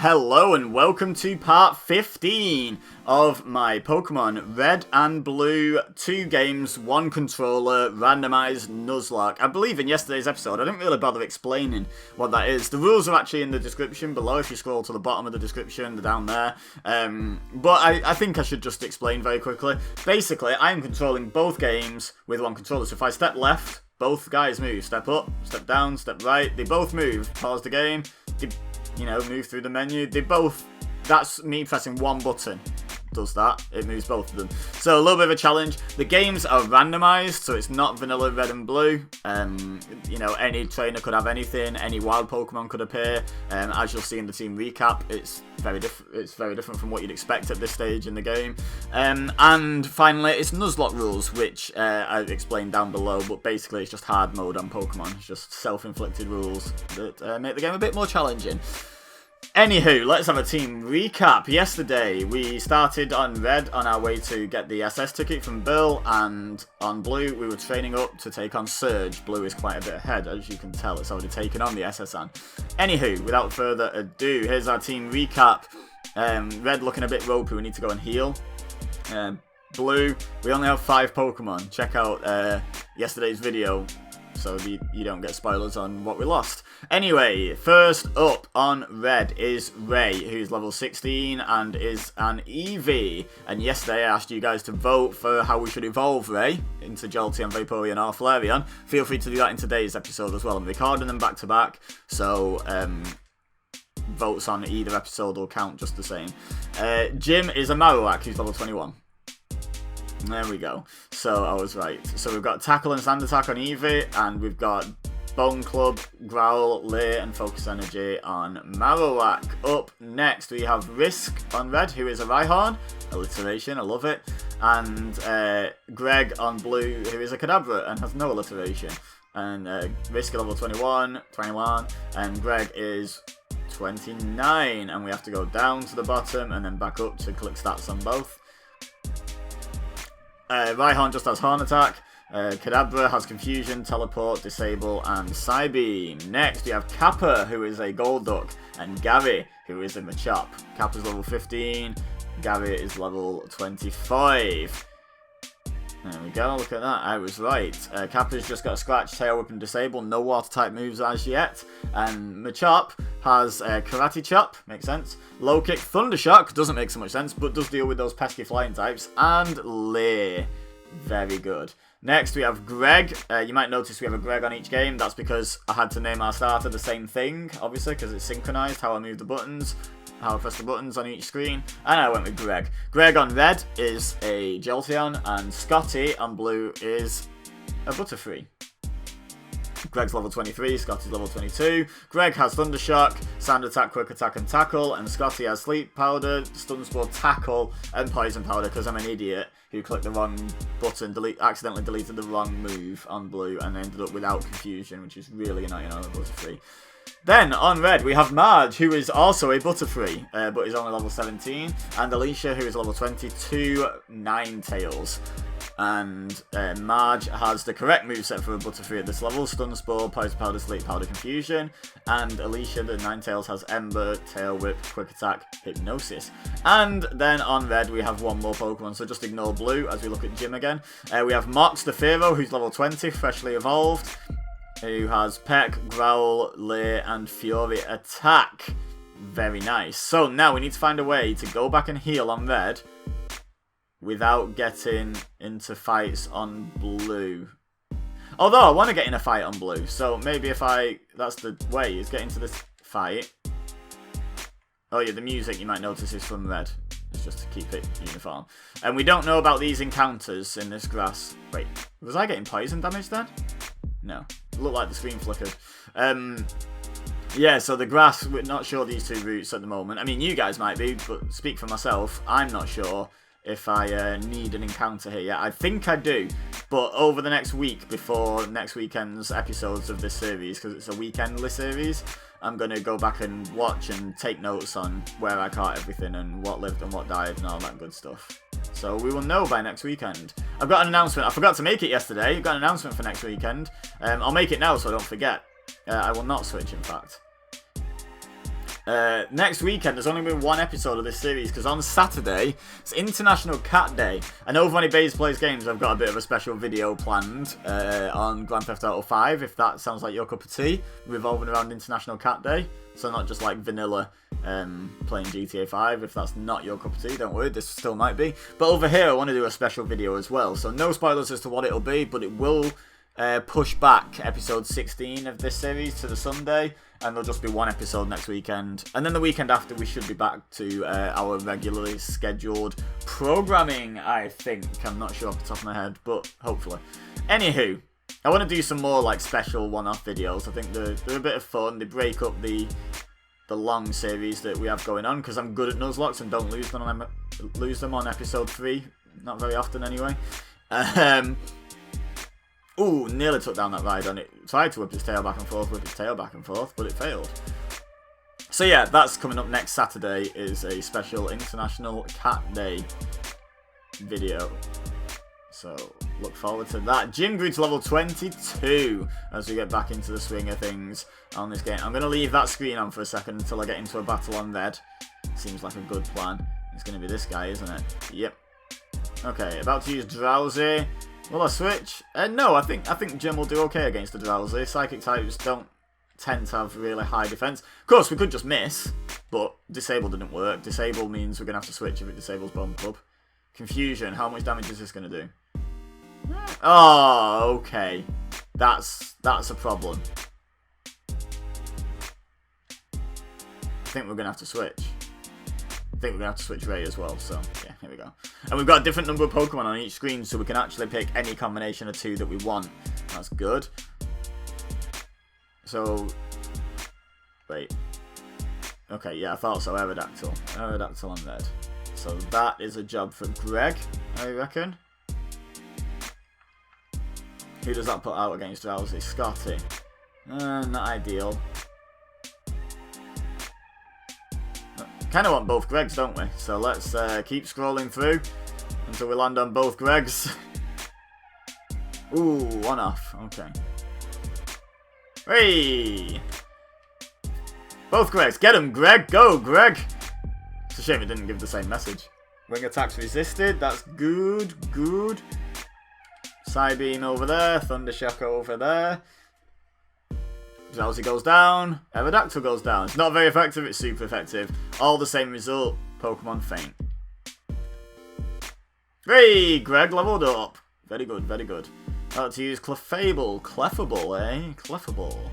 Hello and welcome to part 15 of my Pokemon Red and Blue 2 games, 1 controller, randomised Nuzlocke. I believe in yesterday's episode I didn't really bother explaining what that is. The rules are actually in the description below if you scroll to the bottom of the description, they're down there. But I think I should just explain very quickly. Basically, I'm controlling both games with 1 controller, so if I step left, both guys move. Step up, step down, step right, they both move. Pause the game, move through the menu. That's me pressing 1 button. Does that. It moves both of them. So a little bit of a challenge. The games are randomized, so it's not vanilla red and blue. Any trainer could have anything. Any wild Pokemon could appear. As you'll see in the team recap, it's very different from what you'd expect at this stage in the game. And finally, it's Nuzlocke rules, which I explained down below, but basically it's just hard mode on Pokemon. It's just self-inflicted rules that make the game a bit more challenging. Anywho, let's have a team recap. Yesterday, we started on Red on our way to get the SS ticket from Bill, and on Blue, we were training up to take on Surge. Blue is quite a bit ahead, as you can tell. It's already taken on the SSN. Anywho, without further ado, here's our team recap. Red looking a bit ropey, we need to go and heal. Blue, we only have 5 Pokemon. Check out yesterday's video so you don't get spoilers on what we lost. Anyway, first up on Red is Ray, who's level 16 and is an EV. And yesterday I asked you guys to vote for how we should evolve Ray into Jolteon, Vaporeon or Flareon. Feel free to do that in today's episode as well. I'm recording them back to back, so votes on either episode will count just the same. Jim is a Marowak, who's level 21. There we go. So I was right. So we've got Tackle and Sand Attack on Eevee, and we've got Bone Club, Growl, Leer, and Focus Energy on Marowak. Up next, we have Risk on Red, who is a Rhyhorn. Alliteration, I love it. And Greg on Blue, who is a Kadabra and has no alliteration. And Risk is level 21, and Greg is 29. And we have to go down to the bottom and then back up to click stats on both. Rhyhorn just has Horn Attack. Kadabra has Confusion, Teleport, Disable, and Psybeam. Next, we have Kappa, who is a Golduck, and Gary, who is a Machop. Kappa's level 15, Gary is level 25. There we go, look at that, I was right. Kappa's just got a Scratch, Tail Whip, and Disable, no Water-type moves as yet. And Machop has Karate Chop, makes sense. Low Kick, Thunder Shock, doesn't make so much sense, but does deal with those pesky flying types. And Leer, very good. Next, we have Greg. You might notice we have a Greg on each game. That's because I had to name our starter the same thing, obviously, because it's synchronized how I move the buttons, how I press the buttons on each screen. And I went with Greg. Greg on Red is a Jolteon, and Scotty on Blue is a Butterfree. Greg's level 23, Scotty's level 22. Greg has Thunder Shock, Sand Attack, Quick Attack, and Tackle. And Scotty has Sleep Powder, Stun Spore, Tackle, and Poison Powder, because I'm an idiot who clicked the wrong button, accidentally deleted the wrong move on Blue, and ended up without Confusion, which is really annoying on a Butterfree. Then, on Red, we have Marge, who is also a Butterfree, but is only level 17. And Alicia, who is level 22, Ninetales. And Marge has the correct moveset for a Butterfree at this level: Stun Spore, Poison Powder, Sleep Powder, Confusion. And Alicia, the Ninetales, has Ember, Tail Whip, Quick Attack, Hypnosis. And then on Red, we have 1 more Pokemon, so just ignore Blue as we look at Jim again. We have Mox, the Fearow, who's level 20, freshly evolved, who has Peck, Growl, Leer, and Fury Attack. Very nice. So now we need to find a way to go back and heal on Red without getting into fights on Blue. Although I want to get in a fight on Blue, so maybe that's the way, is get into this fight. Oh yeah, the music you might notice is from Red. It's just to keep it uniform. And we don't know about these encounters in this grass. Wait, was I getting poison damage then? No. It looked like the screen flickered. Yeah, so the grass, we're not sure these 2 routes at the moment. I mean, you guys might be, but speak for myself, I'm not sure if I need an encounter here yet. I think I do, but over the next week, before next weekend's episodes of this series, because it's a weekendless series, I'm going to go back and watch and take notes on where I caught everything and what lived and what died and all that good stuff. So we will know by next weekend. I've got an announcement. I forgot to make it yesterday. I've got an announcement for next weekend. I'll make it now so I don't forget. I will not switch, in fact. Next weekend, there's only been one episode of this series, because on Saturday, it's International Cat Day. I know if anybody's plays games, I've got a bit of a special video planned on Grand Theft Auto 5, if that sounds like your cup of tea, revolving around International Cat Day. So not just like vanilla playing GTA 5. If that's not your cup of tea, don't worry, this still might be. But over here, I want to do a special video as well. So no spoilers as to what it'll be, but it will push back episode 16 of this series to the Sunday. And there'll just be one episode next weekend. And then the weekend after, we should be back to our regularly scheduled programming, I think. I'm not sure off the top of my head, but hopefully. Anywho, I want to do some more like special one-off videos. I think they're a bit of fun. They break up the long series that we have going on, because I'm good at Nuzlocks and don't lose them on episode 3. Not very often anyway. Ooh, nearly took down that ride on it. Tried to whip its tail back and forth, but it failed. So yeah, that's coming up next Saturday, is a special International Cat Day video. So look forward to that. Gym grew to level 22 as we get back into the swing of things on this game. I'm going to leave that screen on for a second until I get into a battle on Red. Seems like a good plan. It's going to be this guy, isn't it? Yep. Okay, about to use Drowsy. Will I switch? No, I think Jim will do okay against the Drowsy. Psychic types don't tend to have really high defense. Of course, we could just miss, but Disable didn't work. Disable means we're going to have to switch if it disables Bomb Club. Confusion, how much damage is this going to do? Oh, okay. That's a problem. I think we're going to have to switch. I think we're going to have to switch Ray as well, so yeah, here we go. And we've got a different number of Pokemon on each screen, so we can actually pick any combination of 2 that we want. That's good. So, wait. Okay, yeah, I thought so. Aerodactyl. Aerodactyl on Red. So that is a job for Greg, I reckon. Who does that put out against Drowsy? Scotty. Not ideal. Kind of want both Gregs, don't we? So let's keep scrolling through until we land on both Gregs. Ooh, one off. Okay. Hey! Both Gregs. Get him, Greg. Go, Greg. It's a shame it didn't give the same message. Wing attacks resisted. That's good. Good. Psybeam over there. Thundershock over there. Drowsy goes down. Aerodactyl goes down. It's not very effective. It's super effective. All the same result. Pokemon faint. Hey, Greg leveled up. Very good, very good. About to use Clefable. Clefable, eh? Clefable.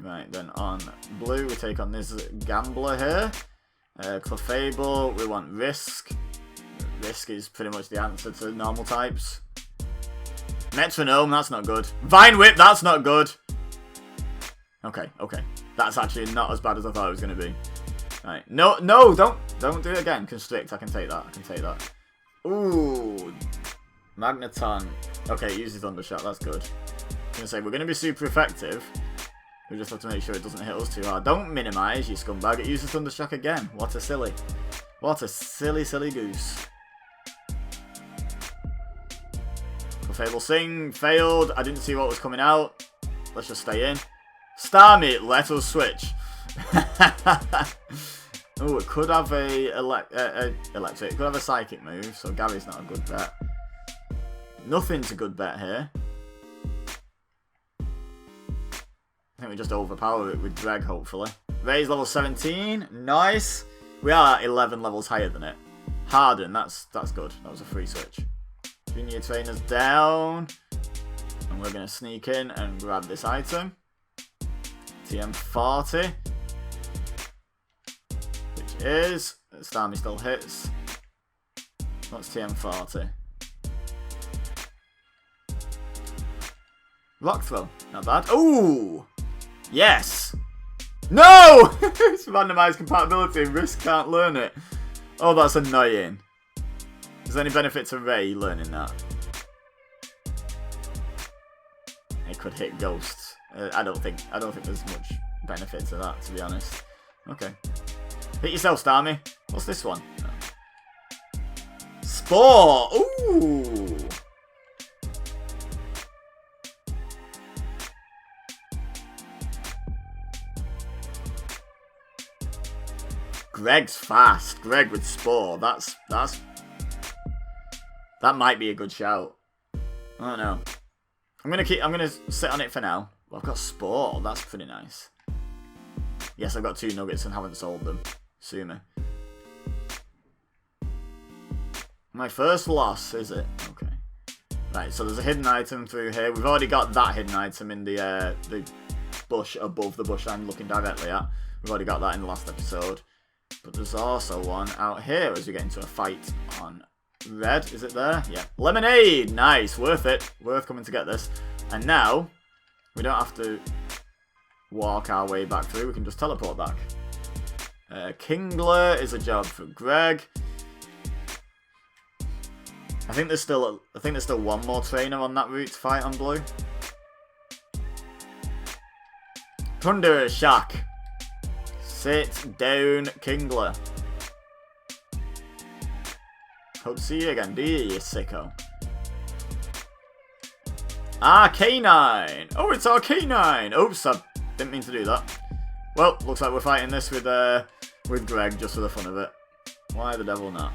Right, then on blue, we take on this Gambler here. Clefable, we want Risk. Risk is pretty much the answer to normal types. Metronome, that's not good. Vine Whip, that's not good. Okay, okay. That's actually not as bad as I thought it was going to be. Right. No, no, don't do it again. Constrict, I can take that. I can take that. Ooh. Magneton. Okay, it uses Thundershot, that's good. I was going to say, we're going to be super effective. We just have to make sure it doesn't hit us too hard. Don't minimize, you scumbag. It uses Thundershock again. What a silly. What a silly, silly goose. Fable Sing, failed. I didn't see what was coming out. Let's just stay in. Starmie, let us switch. Oh, it could have a electric. It could have a psychic move, so Gary's not a good bet. Nothing's a good bet here. I think we just overpower it with Greg, hopefully. Ray's level 17. Nice. We are 11 levels higher than it. Harden, that's good. That was a free switch. Junior Trainer's down. And we're going to sneak in and grab this item. TM40. Which is... Starmie still hits. What's TM40? Rock Throw. Not bad. Ooh! Yes! No! It's randomised compatibility. Risk can't learn it. Oh, that's annoying. Is there any benefit to Ray learning that? It could hit Ghosts. I don't think there's much benefit to that, to be honest. Okay. Hit yourself, Starmie. What's this one? Oh. Spore! Ooh! Greg's fast. Greg with Spore. That might be a good shout. I don't know. I'm gonna sit on it for now. Well, I've got Spore. That's pretty nice. Yes, I've got 2 nuggets and haven't sold them. Sue me. My first loss, is it? Okay. Right, so there's a hidden item through here. We've already got that hidden item in the bush above the bush I'm looking directly at. We've already got that in the last episode. But there's also one out here as we get into a fight on red. Is it there? Yeah. Lemonade! Nice. Worth it. Worth coming to get this. And now, we don't have to walk our way back through. We can just teleport back. Kingler is a job for Greg. I think there's still one more trainer on that route to fight on blue. Thunder Shack. Sit down, Kingler. Hope to see you again, do you sicko? Arcanine! Oh, it's Arcanine! Oops, I didn't mean to do that. Well, looks like we're fighting this with Greg just for the fun of it. Why the devil not?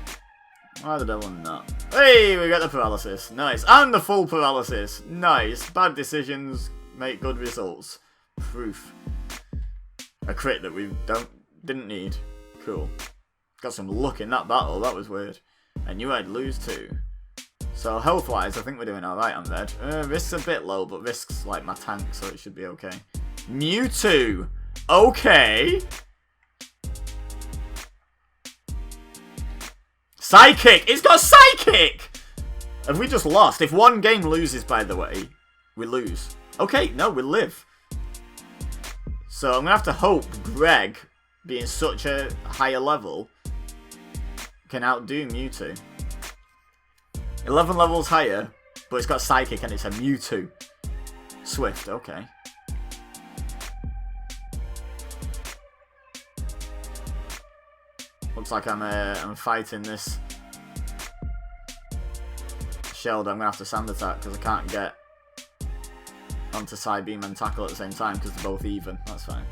Why the devil not? Hey, we got the paralysis. Nice. And the full paralysis. Nice. Bad decisions make good results. Proof. A crit that we didn't need. Cool. Got some luck in that battle. That was weird. I knew I'd lose too. So health-wise, I think we're doing alright on red. Risk's a bit low, but Risk's like my tank, so it should be okay. Mewtwo! Okay! Psychic! It's got Psychic! Have we just lost? If one game loses, by the way, we lose. Okay, no, we live. So I'm going to have to hope Greg, being such a higher level, can outdo Mewtwo. 11 levels higher, but it's got Psychic and it's a Mewtwo. Swift, okay. Looks like I'm fighting this Shellder. I'm going to have to Sand Attack because I can't get onto Psybeam and Tackle at the same time because they're both even. That's fine.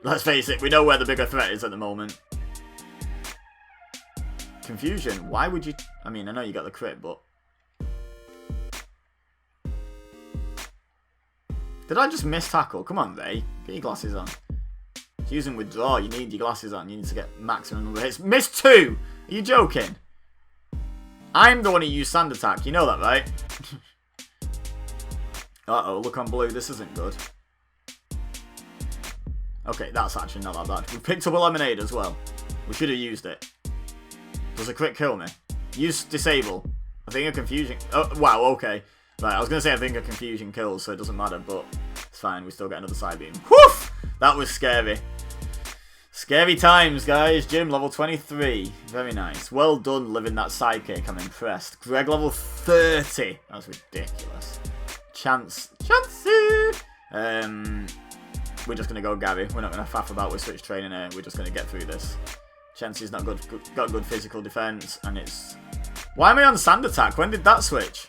Let's face it, we know where the bigger threat is at the moment. Confusion. Why would you... I mean, I know you got the crit, but... Did I just miss Tackle? Come on, Ray. Get your glasses on. Using Withdraw, you need your glasses on. You need to get maximum number of hits. Missed 2! Are you joking? I'm the one who used Sand Attack. You know that, right? Uh-oh, look on blue. This isn't good. Okay, that's actually not that bad. We picked up a Lemonade as well. We should have used it. Does a crit kill me? Use Disable. I think a Confusion... Oh, wow, okay. Right, I was going to say I think a Confusion kills, so it doesn't matter, but it's fine. We still get another Psybeam. Woof! That was scary. Scary times, guys. Jim, level 23. Very nice. Well done living that Psychic. I'm impressed. Greg, level 30. That's ridiculous. Chancey. We're just going to go Gary. We're not going to faff about with switch training here. We're just going to get through this. Chancey's not good. Got good physical defense, and it's... Why am I on Sand Attack? When did that switch?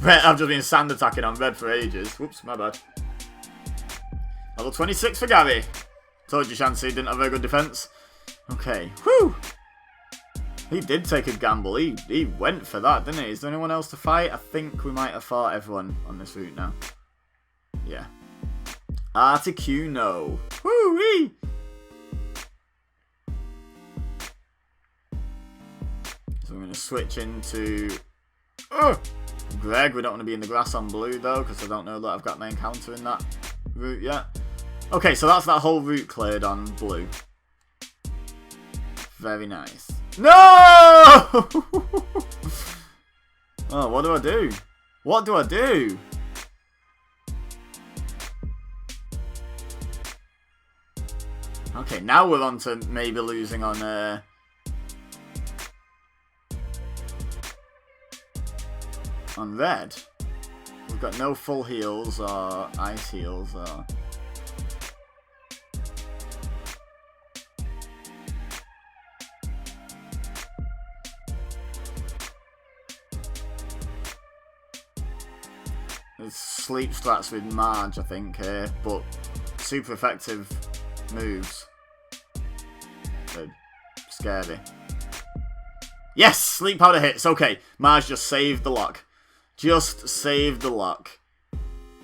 Red, I've just been Sand Attacking on red for ages. Whoops, my bad. Level 26 for Gary. Told you Chancey didn't have very good defense. Okay. Whew! He did take a gamble. He went for that, didn't he? Is there anyone else to fight? I think we might have fought everyone on this route now. Yeah. Articuno. Woo-wee! So we're going to switch into... Greg. We don't want to be in the grass on blue, though, because I don't know that I've got my encounter in that route yet. Okay, so that's that whole route cleared on blue. Very nice. No! Oh, what do I do? What do I do? Okay, now we're on to maybe losing on red. We've got no full heals or ice heals or... There's sleep strats with Marge, I think, here, but super effective moves. scary. Yes! Sleep powder hits. Okay, Marge just saved the lock. Just saved the lock.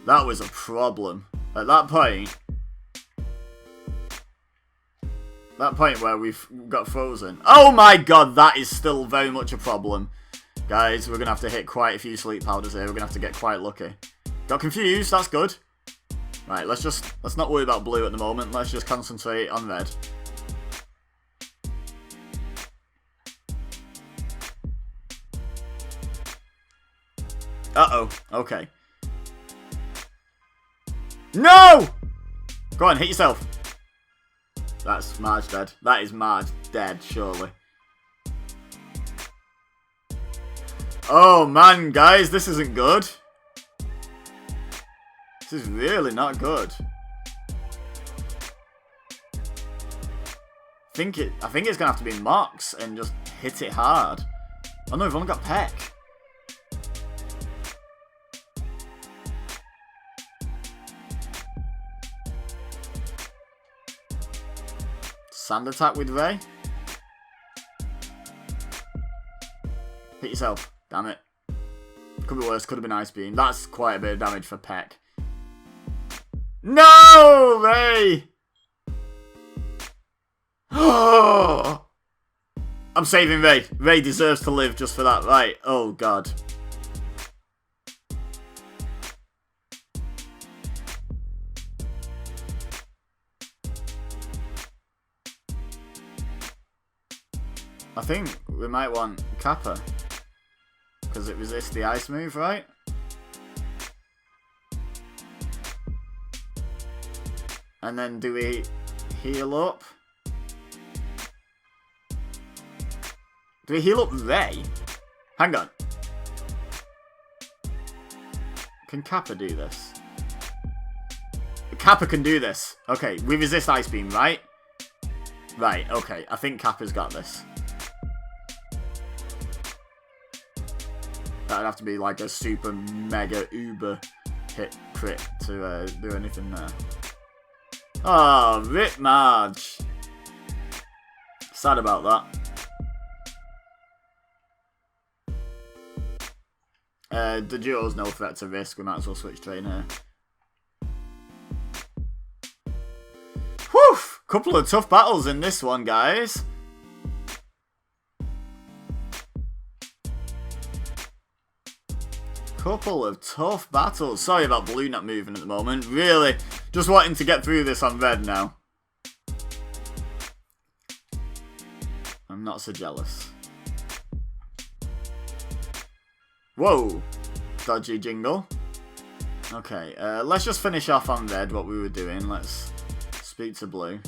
That was a problem. At that point where we've got frozen. Oh my god, that is still very much a problem. Guys, we're going to have to hit quite a few sleep powders here. We're going to have to get quite lucky. Got confused, that's good. Right, let's not worry about blue at the moment. Let's just concentrate on red. Uh-oh, okay. No! Go on, hit yourself. That's Marge dead. That is Marge dead, surely. Oh man, guys, this isn't good. This is really not good. I think it's gonna have to be Mox and just hit it hard. Oh no, we've only got Peck. Sand attack with Ray. Hit yourself. Damn it. Could be worse. Could have been Ice Beam. That's quite a bit of damage for Peck. No, Ray! I'm saving Ray. Ray deserves to live just for that. Right. Oh, God. I think we might want Kappa. Because it resists the ice move, right? And then do we heal up? Do we heal up Ray? Hang on. Can Kappa do this? Kappa can do this. Okay, we resist Ice Beam, right? Right, okay. I think Kappa's got this. That'd have to be like a super mega uber hit crit to do anything there. Oh, rip Marge. Sad about that. The duo's no threat to risk. We might as well switch train here. Whew! Couple of tough battles in this one, guys. Couple of tough battles. Sorry about blue not moving at the moment. Really, just wanting to get through this on red now. I'm not so jealous. Whoa! Dodgy jingle. Okay, let's just finish off on red what we were doing. Let's speak to blue.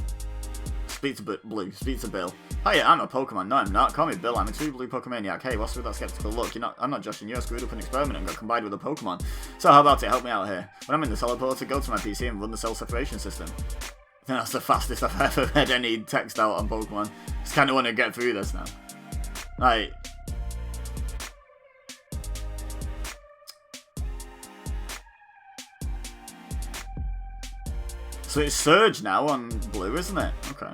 Speak to blue. Speak to Bill. Hiya, I'm a Pokemon. No, I'm not. Call me Bill. I'm a true blue Pokemaniac. Hey, what's with that skeptical look? I'm not joshing you. I screwed up an experiment and got combined with a Pokemon. So how about it? Help me out here. When I'm in the teleporter, go to my PC and run the cell separation system. I think that's the fastest I've ever read any text out on Pokemon. Just kind of want to get through this now. Right. So it's Surge now on blue, isn't it? Okay.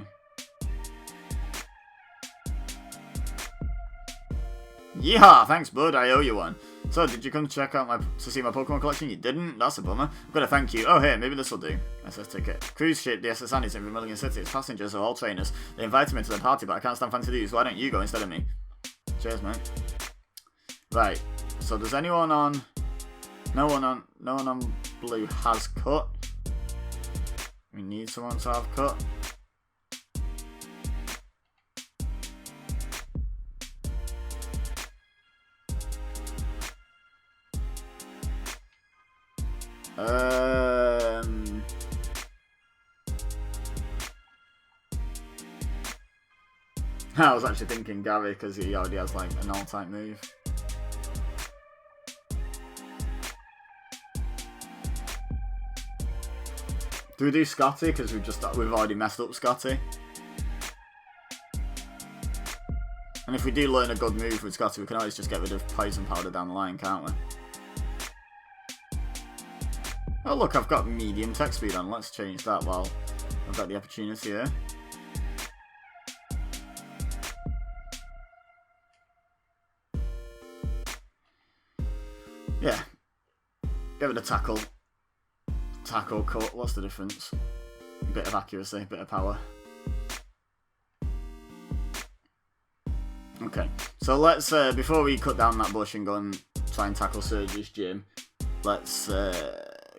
Yeehaw! Thanks, bud. I owe you one. So, did you come check out to see my Pokemon collection? You didn't? That's a bummer. I've got to thank you. Oh, here, maybe this will do. SS ticket. Cruise ship, the SS Annie's in Vermilion City. Its passengers are all trainers. They invited me to their party, but I can't stand fancy dudes. Why don't you go instead of me? Cheers, mate. Right. So, does anyone on... No one on blue has cut. We need someone to have cut. I was actually thinking Gary because he already has like an all-type move. Do we do Scotty because we've already messed up Scotty? And if we do learn a good move with Scotty, we can always just get rid of Poison Powder down the line, can't we? Oh look, I've got medium tech speed on. Let's change that while I've got the opportunity here. Yeah. Give it a tackle. Tackle, cut. What's the difference? A bit of accuracy, a bit of power. Okay. So let's, before we cut down that bush and go and try and tackle Sergi's gym, let's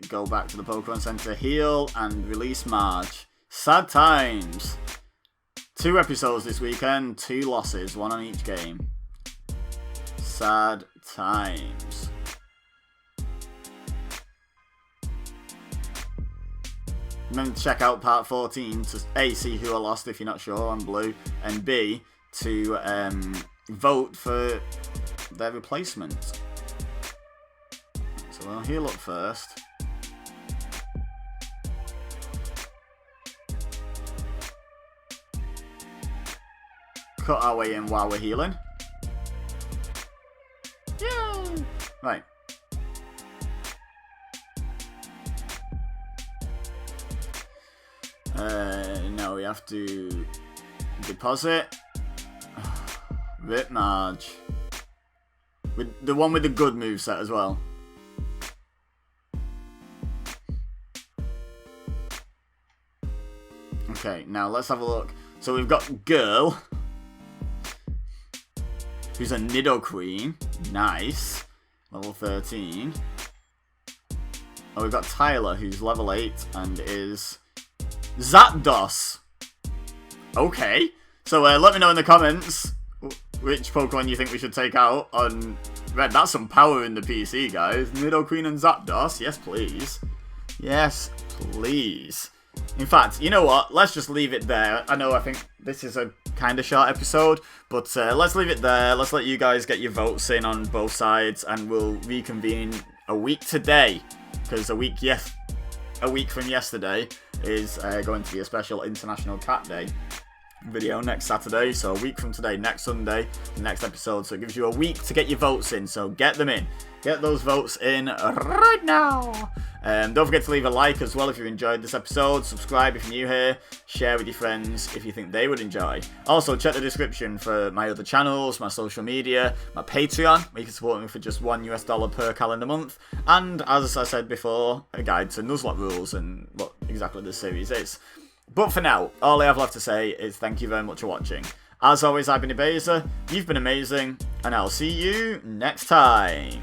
go back to the Pokémon Center, heal, and release Marge. Sad times. 2 episodes this weekend, 2 losses, 1 on each game. Sad times. Remember to check out part 14 to A, see who I lost if you're not sure on Blue, and B, to vote for their replacement. So I'll heal up first. Cut our way in while we're healing. Yay! Right. Now we have to deposit. Rip Marge. With the one with the good moveset as well. Okay, now let's have a look. So we've got Girl, who's a Nidoqueen. Nice. Level 13. Oh, we've got Tyler, who's level 8 and is Zapdos. Okay. So let me know in the comments which Pokemon you think we should take out on Red. That's some power in the PC, guys. Nidoqueen and Zapdos. Yes, please. Yes, please. In fact, you know what? Let's just leave it there. I think this is a kind of short episode, but let's leave it there. Let's let you guys get your votes in on both sides, and we'll reconvene a week today, because a week from yesterday is going to be a special International Cat Day video next Saturday. So a week from today, next Sunday, the next episode. So it gives you a week to get your votes in. So get them in. Get those votes in right now. Don't forget to leave a like as well if you enjoyed this episode. Subscribe if you're new here. Share with your friends if you think they would enjoy. Also, check the description for my other channels, my social media, my Patreon, where you can support me for just $1 per calendar month. And, as I said before, a guide to Nuzlocke rules and what exactly this series is. But for now, all I have left to say is thank you very much for watching. As always, I've been Ibeza, you've been amazing, and I'll see you next time.